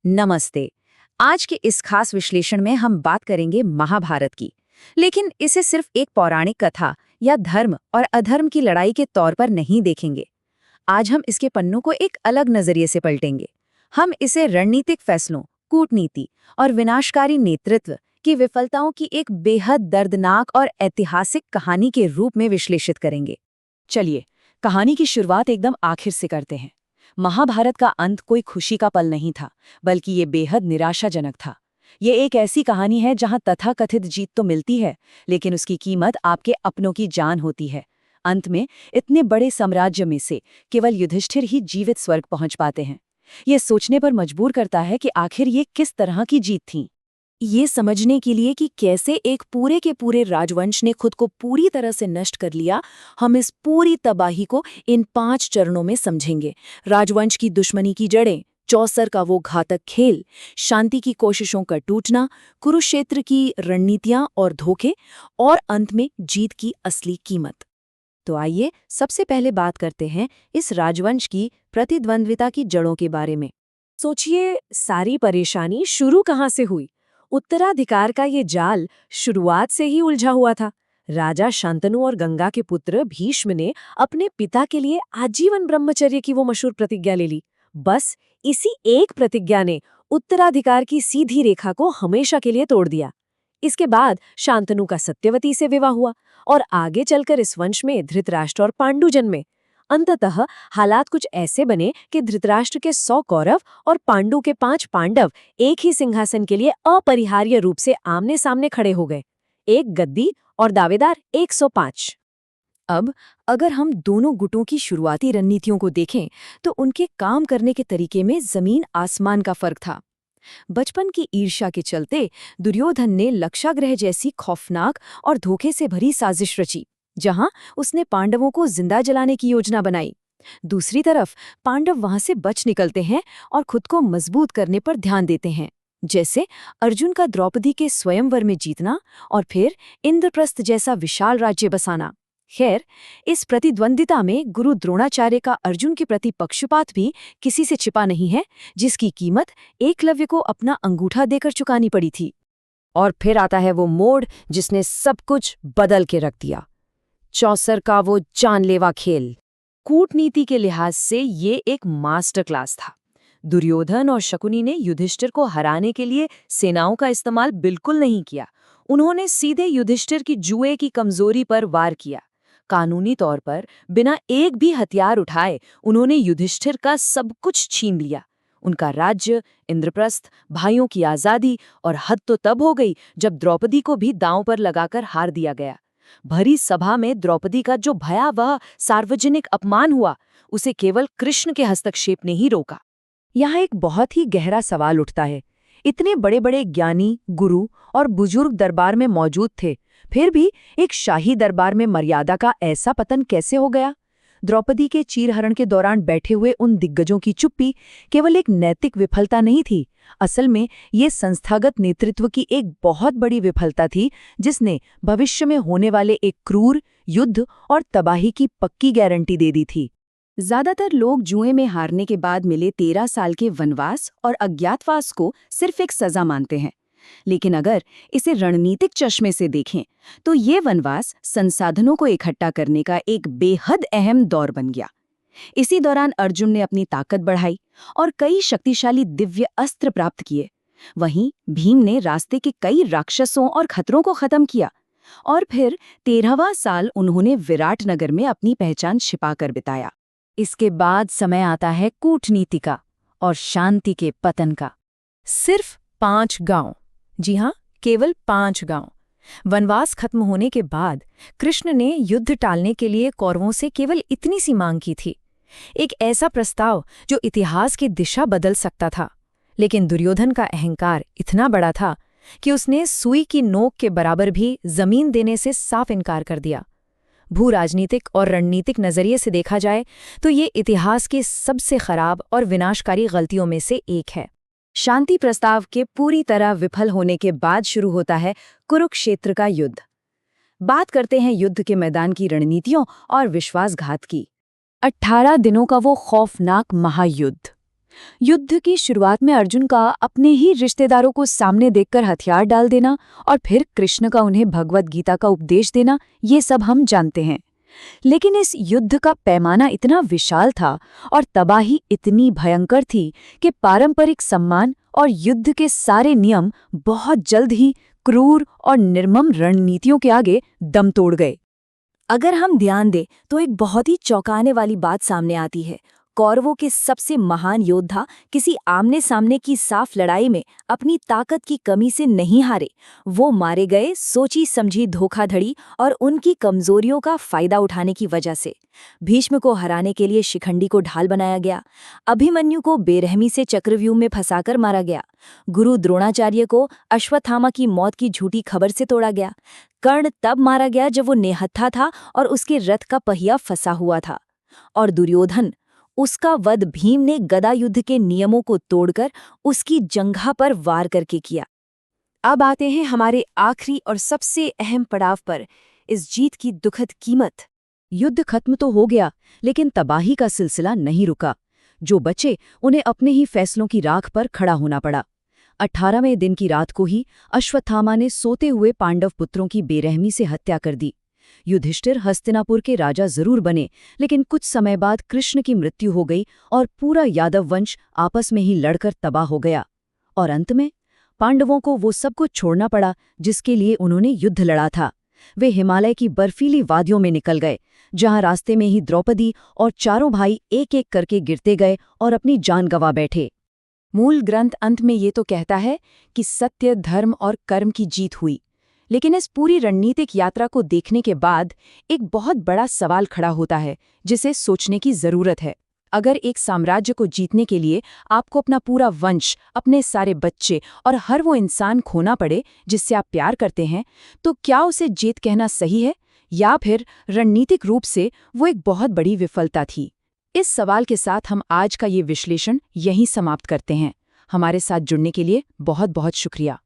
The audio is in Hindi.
नमस्ते। आज के इस खास विश्लेषण में हम बात करेंगे महाभारत की, लेकिन इसे सिर्फ एक पौराणिक कथा या धर्म और अधर्म की लड़ाई के तौर पर नहीं देखेंगे। आज हम इसके पन्नों को एक अलग नजरिए से पलटेंगे। हम इसे रणनीतिक फैसलों, कूटनीति और विनाशकारी नेतृत्व की विफलताओं की एक बेहद दर्दनाक और ऐतिहासिक कहानी के रूप में विश्लेषित करेंगे। चलिए, कहानी की शुरुआत एकदम आखिर से करते हैं। महाभारत का अंत कोई खुशी का पल नहीं था, बल्कि ये बेहद निराशाजनक था। ये एक ऐसी कहानी है जहां तथाकथित जीत तो मिलती है, लेकिन उसकी कीमत आपके अपनों की जान होती है। अंत में इतने बड़े साम्राज्य में से केवल युधिष्ठिर ही जीवित स्वर्ग पहुंच पाते हैं। ये सोचने पर मजबूर करता है कि आखिर ये किस तरह की जीत थी। ये समझने के लिए कि कैसे एक पूरे के पूरे राजवंश ने खुद को पूरी तरह से नष्ट कर लिया, हम इस पूरी तबाही को इन 5 चरणों में समझेंगे। राजवंश की दुश्मनी की जड़ें, चौसर का वो घातक खेल, शांति की कोशिशों का टूटना, कुरुक्षेत्र की रणनीतियां और धोखे, और अंत में जीत की असली कीमत। तो आइए सबसे पहले बात करते हैं इस राजवंश की प्रतिद्वंद्विता की जड़ों के बारे में। सोचिए, सारी परेशानी शुरू कहाँ से हुई? उत्तराधिकार का ये जाल शुरुआत से ही उलझा हुआ था। राजा शांतनु और गंगा के पुत्र भीष्म ने अपने पिता के लिए आजीवन ब्रह्मचर्य की वो मशहूर प्रतिज्ञा ले ली। बस इसी एक प्रतिज्ञा ने उत्तराधिकार की सीधी रेखा को हमेशा के लिए तोड़ दिया। इसके बाद शांतनु का सत्यवती से विवाह हुआ और आगे चलकर इस वंश में धृतराष्ट्र और पांडु जन्मे। अंततः हालात कुछ ऐसे बने कि धृतराष्ट्र के 100 कौरव और पांडु के 5 पांडव एक ही सिंहासन के लिए अपरिहार्य रूप से आमने सामने खड़े हो गए। एक गद्दी और दावेदार 105। अब अगर हम दोनों गुटों की शुरुआती रणनीतियों को देखें तो उनके काम करने के तरीके में जमीन आसमान का फर्क था। बचपन की ईर्ष्या के चलते दुर्योधन ने लक्षाग्रह जैसी खौफनाक और धोखे से भरी साजिश रची, जहां उसने पांडवों को जिंदा जलाने की योजना बनाई। दूसरी तरफ पांडव वहां से बच निकलते हैं और खुद को मजबूत करने पर ध्यान देते हैं, जैसे अर्जुन का द्रौपदी के स्वयंवर में जीतना और फिर इंद्रप्रस्थ जैसा विशाल राज्य बसाना। खैर, इस प्रतिद्वंदिता में गुरु द्रोणाचार्य का अर्जुन के प्रति पक्षपात भी किसी से छिपा नहीं है, जिसकी कीमत एकलव्य को अपना अंगूठा देकर चुकानी पड़ी थी। और फिर आता है वो मोड़ जिसने सब कुछ बदल के रख दिया, चौसर का वो जानलेवा खेल। कूटनीति के लिहाज से ये एक मास्टर क्लास था। दुर्योधन और शकुनी ने युधिष्ठिर को हराने के लिए सेनाओं का इस्तेमाल बिल्कुल नहीं किया। उन्होंने सीधे युधिष्ठिर की जुए की कमजोरी पर वार किया। कानूनी तौर पर बिना एक भी हथियार उठाए उन्होंने युधिष्ठिर का सब कुछ छीन लिया। उनका राज्य, इंद्रप्रस्थ, भाइयों की आजादी, और हद तो तब हो गई जब द्रौपदी को भी दांव पर लगाकर हार दिया गया। भरी सभा में द्रौपदी का जो भयावह सार्वजनिक अपमान हुआ, उसे केवल कृष्ण के हस्तक्षेप ने ही रोका। यहाँ एक बहुत ही गहरा सवाल उठता है। इतने बड़े बड़े ज्ञानी, गुरु और बुजुर्ग दरबार में मौजूद थे, फिर भी एक शाही दरबार में मर्यादा का ऐसा पतन कैसे हो गया? द्रौपदी के चीरहरण के दौरान बैठे हुए उन दिग्गजों की चुप्पी केवल एक नैतिक विफलता नहीं थी। असल में ये संस्थागत नेतृत्व की एक बहुत बड़ी विफलता थी, जिसने भविष्य में होने वाले एक क्रूर युद्ध और तबाही की पक्की गारंटी दे दी थी। ज्यादातर लोग जुए में हारने के बाद मिले 13 साल के वनवास और अज्ञातवास को सिर्फ एक सजा मानते हैं, लेकिन अगर इसे रणनीतिक चश्मे से देखें तो ये वनवास संसाधनों को इकट्ठा करने का एक बेहद अहम दौर बन गया। इसी दौरान अर्जुन ने अपनी ताकत बढ़ाई और कई शक्तिशाली दिव्य अस्त्र प्राप्त किए। वहीं भीम ने रास्ते के कई राक्षसों और खतरों को खत्म किया, और फिर 13वां साल उन्होंने विराटनगर में अपनी पहचान छिपाकर बिताया। इसके बाद समय आता है कूटनीति का और शांति के पतन का। सिर्फ 5 गांव, जी हाँ, केवल 5 गांव। वनवास खत्म होने के बाद कृष्ण ने युद्ध टालने के लिए कौरवों से केवल इतनी सी मांग की थी, एक ऐसा प्रस्ताव जो इतिहास की दिशा बदल सकता था। लेकिन दुर्योधन का अहंकार इतना बड़ा था कि उसने सुई की नोक के बराबर भी जमीन देने से साफ इनकार कर दिया। भू राजनीतिक और रणनीतिक नजरिए से देखा जाए तो ये इतिहास की सबसे खराब और विनाशकारी गलतियों में से एक है। शांति प्रस्ताव के पूरी तरह विफल होने के बाद शुरू होता है कुरुक्षेत्र का युद्ध। बात करते हैं युद्ध के मैदान की रणनीतियों और विश्वासघात की। 18 दिनों का वो खौफनाक महायुद्ध। युद्ध की शुरुआत में अर्जुन का अपने ही रिश्तेदारों को सामने देखकर हथियार डाल देना और फिर कृष्ण का उन्हें भगवत गीता का उपदेश देना, ये सब हम जानते हैं। लेकिन इस युद्ध का पैमाना इतना विशाल था और तबाही इतनी भयंकर थी कि पारंपरिक सम्मान और युद्ध के सारे नियम बहुत जल्द ही क्रूर और निर्मम रणनीतियों के आगे दम तोड़ गए। अगर हम ध्यान दें तो एक बहुत ही चौंकाने वाली बात सामने आती है। कौरवों के सबसे महान योद्धा किसी आमने सामने की साफ लड़ाई में अपनी ताकत की कमी से नहीं हारे। वो मारे गए सोची समझी धोखाधड़ी और उनकी कमजोरियों का फायदा उठाने की वजह से। भीष्म को हराने के लिए शिखंडी को ढाल बनाया गया। अभिमन्यु को बेरहमी से चक्रव्यूह में फंसाकर मारा गया। गुरु द्रोणाचार्य को अश्वत्थामा की मौत की झूठी खबर से तोड़ा गया। कर्ण तब मारा गया जब वो निहत्था था और उसके रथ का पहिया फंसा हुआ था। और दुर्योधन, उसका वध भीम ने गदा युद्ध के नियमों को तोड़कर उसकी जंघा पर वार करके किया। अब आते हैं हमारे आखिरी और सबसे अहम पड़ाव पर, इस जीत की दुखद कीमत। युद्ध खत्म तो हो गया, लेकिन तबाही का सिलसिला नहीं रुका। जो बचे उन्हें अपने ही फैसलों की राख पर खड़ा होना पड़ा। 18वें दिन की रात को ही अश्वत्थामा ने सोते हुए पांडव पुत्रों की बेरहमी से हत्या कर दी। युधिष्ठिर हस्तिनापुर के राजा जरूर बने, लेकिन कुछ समय बाद कृष्ण की मृत्यु हो गई और पूरा यादव वंश आपस में ही लड़कर तबाह हो गया। और अंत में पांडवों को वो सब कुछ छोड़ना पड़ा जिसके लिए उन्होंने युद्ध लड़ा था। वे हिमालय की बर्फीली वादियों में निकल गए, जहां रास्ते में ही द्रौपदी और चारों भाई एक एक करके गिरते गए और अपनी जान गंवा बैठे। मूल ग्रंथ अंत में ये तो कहता है कि सत्य, धर्म और कर्म की जीत हुई। लेकिन इस पूरी रणनीतिक यात्रा को देखने के बाद एक बहुत बड़ा सवाल खड़ा होता है जिसे सोचने की जरूरत है। अगर एक साम्राज्य को जीतने के लिए आपको अपना पूरा वंश, अपने सारे बच्चे और हर वो इंसान खोना पड़े जिससे आप प्यार करते हैं, तो क्या उसे जीत कहना सही है, या फिर रणनीतिक रूप से वो एक बहुत बड़ी विफलता थी? इस सवाल के साथ हम आज का ये विश्लेषण यहीं समाप्त करते हैं। हमारे साथ जुड़ने के लिए बहुत बहुत शुक्रिया।